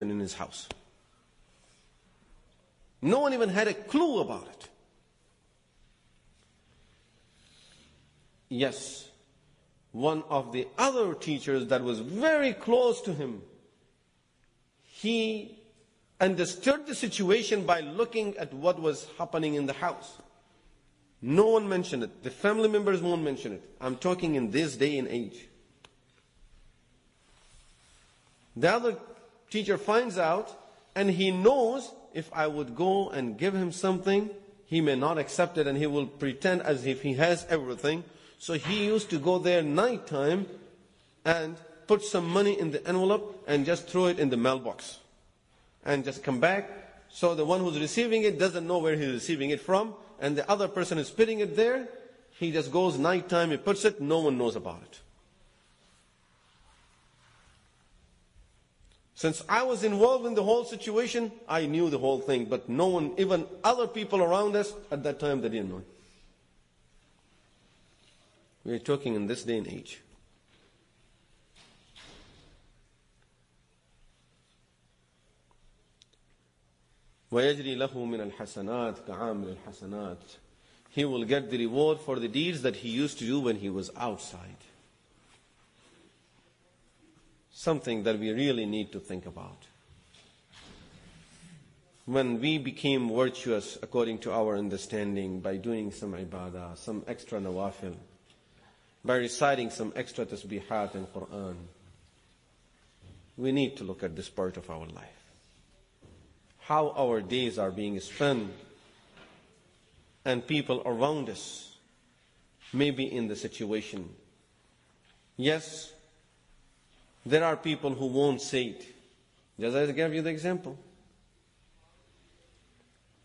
in his house. No one even had a clue about it. Yes, one of the other teachers that was very close to him, he understood the situation by looking at what was happening in the house. No one mentioned it. The family members won't mention it. I'm talking in this day and age. The other teacher finds out, and he knows if I would go and give him something, he may not accept it, and he will pretend as if he has everything. So he used to go there nighttime and put some money in the envelope and just throw it in the mailbox and just come back. So the one who's receiving it doesn't know where he's receiving it from, and the other person is putting it there. He just goes nighttime, he puts it, no one knows about it. Since I was involved in the whole situation, I knew the whole thing, but no one, even other people around us at that time, they didn't know. We are talking in this day and age. وَيَجْرِي لَهُ مِنَ الْحَسَنَاتِ كَعَامِلِ الْحَسَنَاتِ. He will get the reward for the deeds that he used to do when he was outside. Something that we really need to think about. When we became virtuous according to our understanding by doing some ibadah, some extra nawafil, by reciting some extra tasbihat in Quran, we need to look at this part of our life. How our days are being spent, and people around us may be in the situation. Yes, there are people who won't say it. Just as I gave you the example.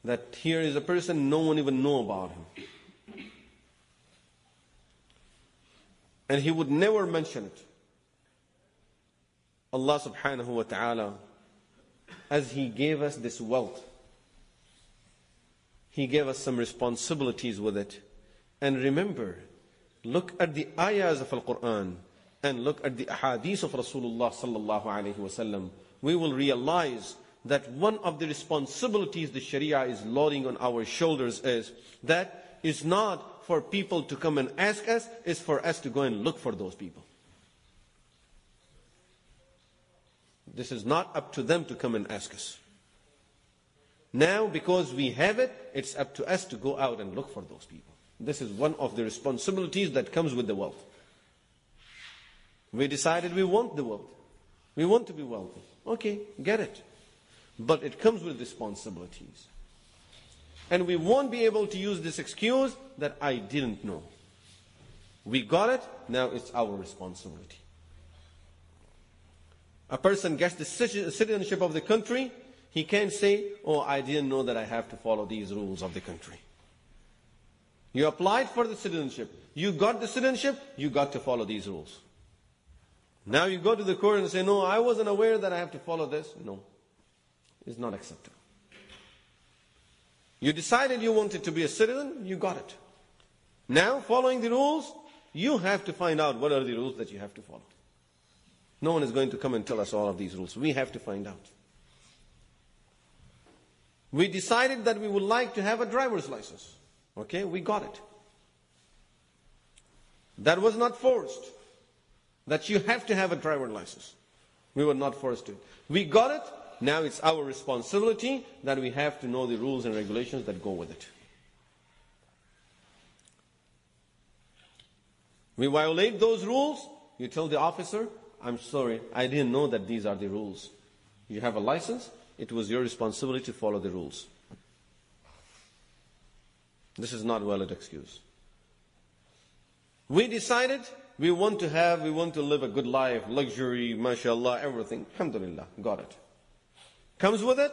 That here is a person, no one even know about him. And he would never mention it. Allah subhanahu wa ta'ala, as He gave us this wealth, He gave us some responsibilities with it. And remember, look at the ayahs of Al-Quran and look at the ahadith of Rasulullah sallallahu alayhi wa sallam. We will realize that one of the responsibilities the Sharia is loading on our shoulders is that it's not for people to come and ask us, it's for us to go and look for those people. This is not up to them to come and ask us. Now, because we have it, it's up to us to go out and look for those people. This is one of the responsibilities that comes with the wealth. We decided we want the wealth. We want to be wealthy. Okay, get it. But it comes with responsibilities. And we won't be able to use this excuse that I didn't know. We got it, now it's our responsibility. A person gets the citizenship of the country, he can't say, oh, I didn't know that I have to follow these rules of the country. You applied for the citizenship. You got the citizenship, you got to follow these rules. Now you go to the court and say, no, I wasn't aware that I have to follow this. No, it's not acceptable. You decided you wanted to be a citizen, you got it. Now, following the rules, you have to find out what are the rules that you have to follow. No one is going to come and tell us all of these rules. We have to find out. We decided that we would like to have a driver's license. Okay, we got it. That was not forced. That you have to have a driver's license. We were not forced to. We got it. Now it's our responsibility that we have to know the rules and regulations that go with it. We violate those rules, you tell the officer, I'm sorry, I didn't know that these are the rules. You have a license, it was your responsibility to follow the rules. This is not a valid excuse. We decided we want to live a good life, luxury, mashallah, everything. Alhamdulillah, got it. Comes with it,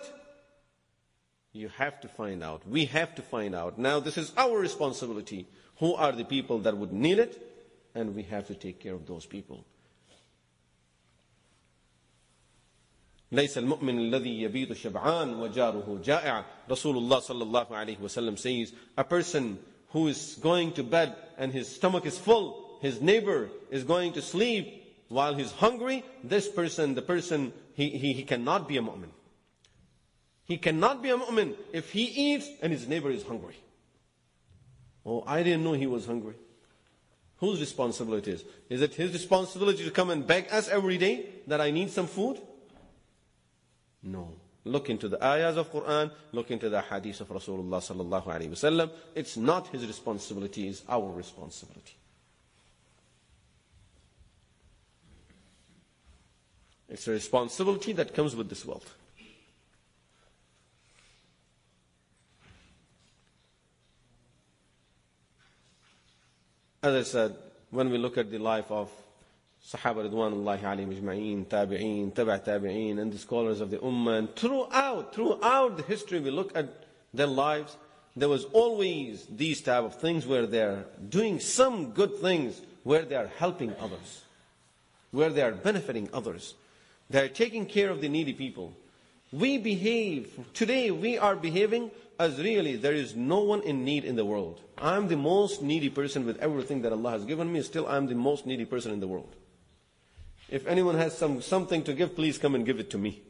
you have to find out. We have to find out. Now this is our responsibility. Who are the people that would need it? And we have to take care of those people. ليس المؤمن الذي يبيت شبعان وجاره جائع. Rasulullah sallallahu alayhi wa sallam says, a person who is going to bed and his stomach is full, his neighbor is going to sleep while he's hungry, this person, the person he cannot be a mu'min. He cannot be a mu'min if he eats and his neighbor is hungry. Oh, I didn't know he was hungry. Whose responsibility is? Is it his responsibility to come and beg us every day that I need some food? No. Look into the ayahs of Quran, look into the hadith of Rasulullah sallallahu alaihi wasallam. It's not his responsibility, it's our responsibility. It's a responsibility that comes with this wealth. As I said, when we look at the life of Sahaba Ridwanullahi alayhim ajma'een, Tabi'een, Tabi'een, and the scholars of the Ummah, and throughout the history we look at their lives, there was always these type of things where they're doing some good things, where they are helping others, where they are benefiting others. They are taking care of the needy people. Today we are behaving as really there is no one in need in the world. I'm the most needy person with everything that Allah has given me, still I'm the most needy person in the world. If anyone has something to give, please come and give it to me.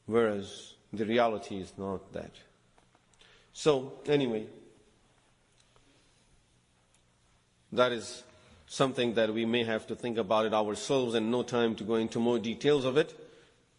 Whereas the reality is not that. So, anyway, that is something that we may have to think about it ourselves, and no time to go into more details of it.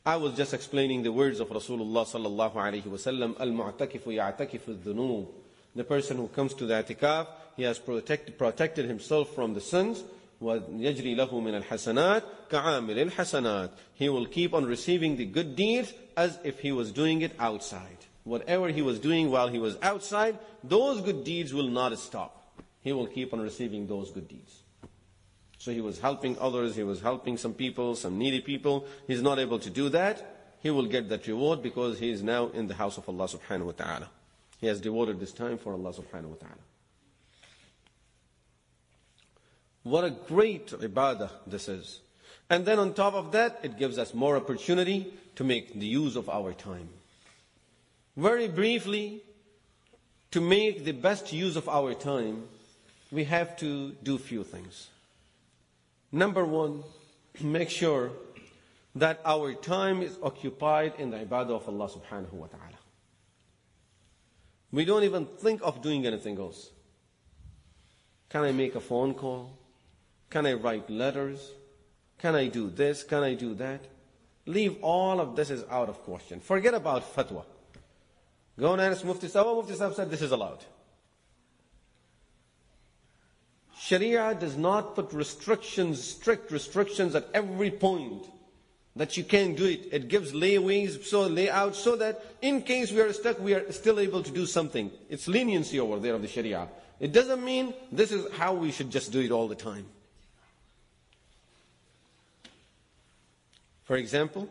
I was just explaining the words of Rasulullah sallallahu alaihi wasallam, al-mu'takifu ya'takifu dhunub. The person who comes to the itikaf, he has protected himself from the sins. وَيَجْرِي لَهُ مِنَ الْحَسَنَاتِ كَعَامِلِ الْحَسَنَاتِ. He will keep on receiving the good deeds as if he was doing it outside. Whatever he was doing while he was outside, those good deeds will not stop. He will keep on receiving those good deeds. So he was helping others, he was helping some people, some needy people. He's not able to do that. He will get that reward because he is now in the house of Allah subhanahu wa ta'ala. He has devoted this time for Allah subhanahu wa ta'ala. What a great ibadah this is. And then on top of that, it gives us more opportunity to make the use of our time. Very briefly, to make the best use of our time, we have to do few things. Number one, make sure that our time is occupied in the ibadah of Allah subhanahu wa ta'ala. We don't even think of doing anything else. Can I make a phone call? Can I write letters? Can I do this? Can I do that? Leave all of this is out of question. Forget about fatwa. Go and ask Mufti Sahib. Mufti Sahib said this is allowed. Sharia does not put restrictions, strict restrictions at every point that you can't do it. It gives layouts so that in case we are stuck, we are still able to do something. It's leniency over there of the Sharia. It doesn't mean this is how we should just do it all the time. For example,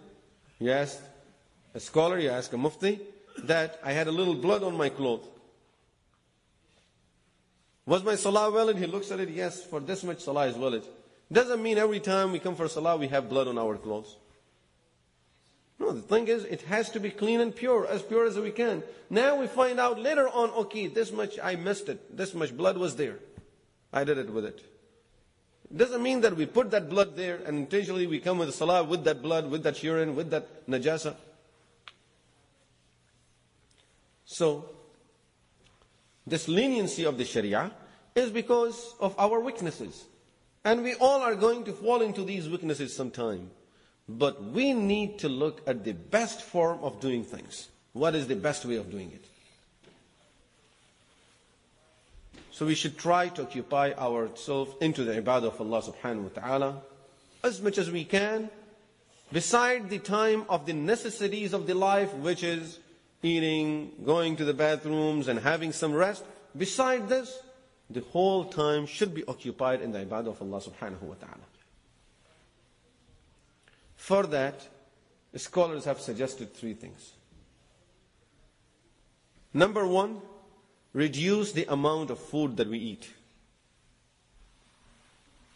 you ask a scholar, you ask a mufti, that I had a little blood on my cloth. Was my salah valid? He looks at it, yes, for this much salah is valid. Doesn't mean every time we come for salah we have blood on our clothes. No, the thing is, it has to be clean and pure as we can. Now we find out later on, okay, this much I missed it. This much blood was there. I did it with it. It doesn't mean that we put that blood there and intentionally we come with the salah with that blood, with that urine, with that najasa. So, this leniency of the Sharia is because of our weaknesses. And we all are going to fall into these weaknesses sometime. But we need to look at the best form of doing things. What is the best way of doing it? So we should try to occupy ourselves into the ibadah of Allah subhanahu wa ta'ala as much as we can, beside the time of the necessities of the life, which is eating, going to the bathrooms and having some rest. Beside this, the whole time should be occupied in the ibadah of Allah subhanahu wa ta'ala. For that, scholars have suggested three things. Number one, reduce the amount of food that we eat.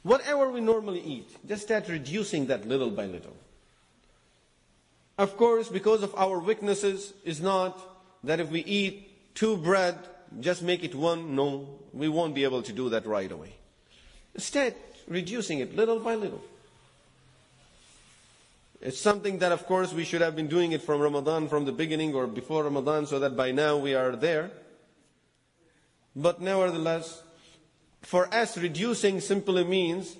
Whatever we normally eat, just start reducing that little by little. Of course, because of our weaknesses, is not that if we eat 2 bread, just make it 1. No, we won't be able to do that right away. Instead, reducing it little by little. It's something that, of course, we should have been doing it from Ramadan, from the beginning or before Ramadan, so that by now we are there. But nevertheless, for us, reducing simply means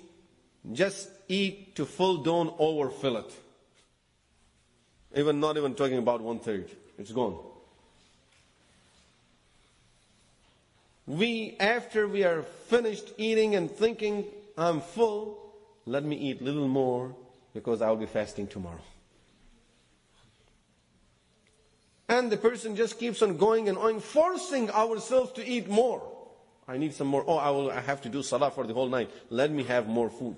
just eat to full, don't overfill it. Not even talking about 1/3. It's gone. After we are finished eating and thinking, I'm full, let me eat a little more because I'll be fasting tomorrow. And the person just keeps on going and on, forcing ourselves to eat more. I need some more. I have to do salah for the whole night. Let me have more food.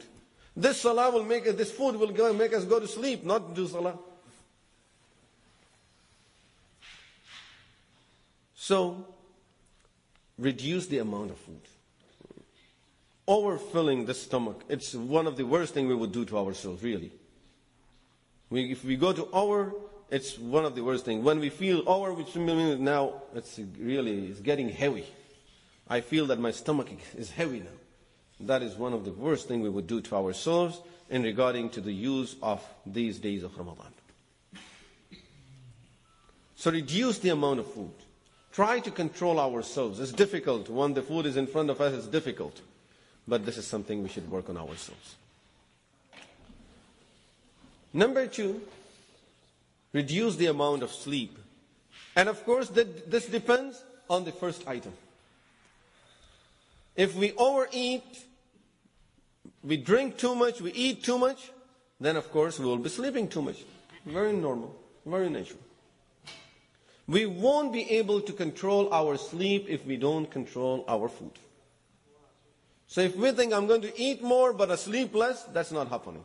This food will make us go to sleep, not do salah. So, reduce the amount of food. Overfilling the stomach, it's one of the worst things we would do to ourselves, really. If we go to it's one of the worst things. When we feel which means now it's getting heavy. I feel that my stomach is heavy now. That is one of the worst things we would do to ourselves in regarding to the use of these days of Ramadan. So reduce the amount of food. Try to control ourselves. It's difficult. When the food is in front of us, it's difficult. But this is something we should work on ourselves. Number 2, reduce the amount of sleep. And of course, this depends on the first item. If we overeat, we drink too much, we eat too much, then of course we will be sleeping too much. Very normal, very natural. We won't be able to control our sleep if we don't control our food. So if we think I'm going to eat more but I sleep less, that's not happening.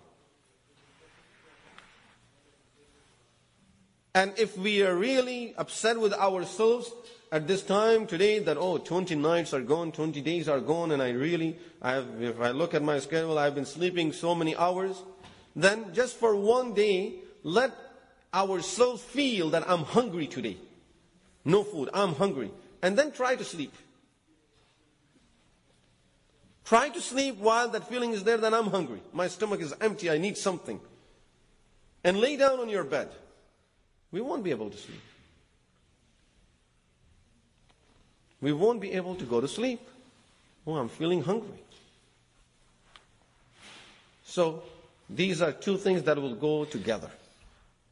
And if we are really upset with ourselves at this time today that 20 nights are gone, 20 days are gone, and if I look at my schedule, I've been sleeping so many hours, then just for one day, let ourselves feel that I'm hungry today. No food, I'm hungry. And then try to sleep. Try to sleep while that feeling is there that I'm hungry. My stomach is empty, I need something. And lay down on your bed. We won't be able to sleep. We won't be able to go to sleep. I'm feeling hungry. So, these are two things that will go together.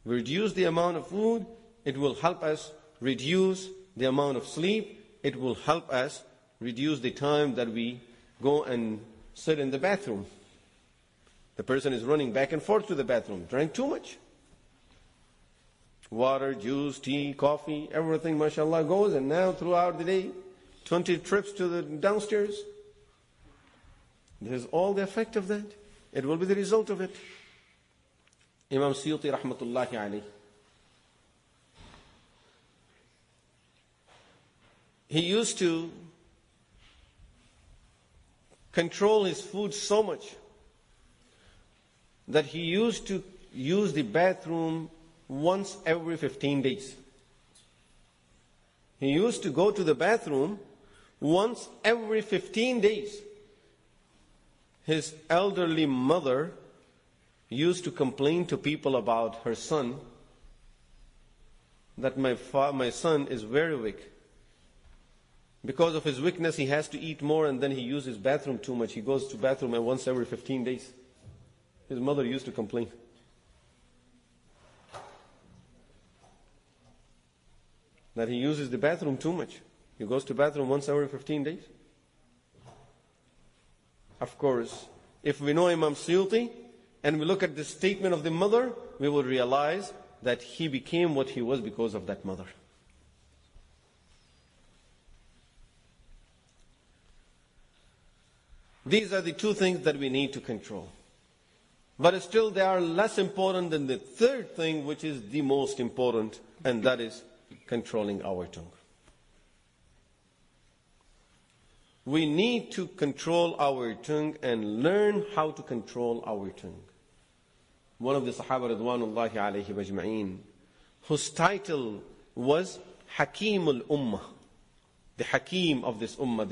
We reduce the amount of food, it will help us reduce the amount of sleep, it will help us reduce the time that we go and sit in the bathroom. The person is running back and forth to the bathroom, drank too much. Water, juice, tea, coffee, everything, mashallah, goes, and now throughout the day, 20 trips to the downstairs. There's all the effect of that. It will be the result of it. Imam Suyuti rahmatullahi alayhi, he used to control his food so much that he used to use the bathroom once every 15 days. He used to go to the bathroom once every 15 days. His elderly mother used to complain to people about her son that my son is very weak. Because of his weakness, he has to eat more and then he uses bathroom too much. He goes to bathroom once every 15 days. His mother used to complain. That he uses the bathroom too much. He goes to bathroom once every 15 days. Of course, if we know Imam Suyuti and we look at the statement of the mother, we will realize that he became what he was because of that mother. These are the two things that we need to control. But still they are less important than the third thing, which is the most important, and that is controlling our tongue. We need to control our tongue and learn how to control our tongue. One of the Sahaba Ridwanullahi alayhi majma'een, whose title was Hakim al-Ummah, the Hakim of this Ummah,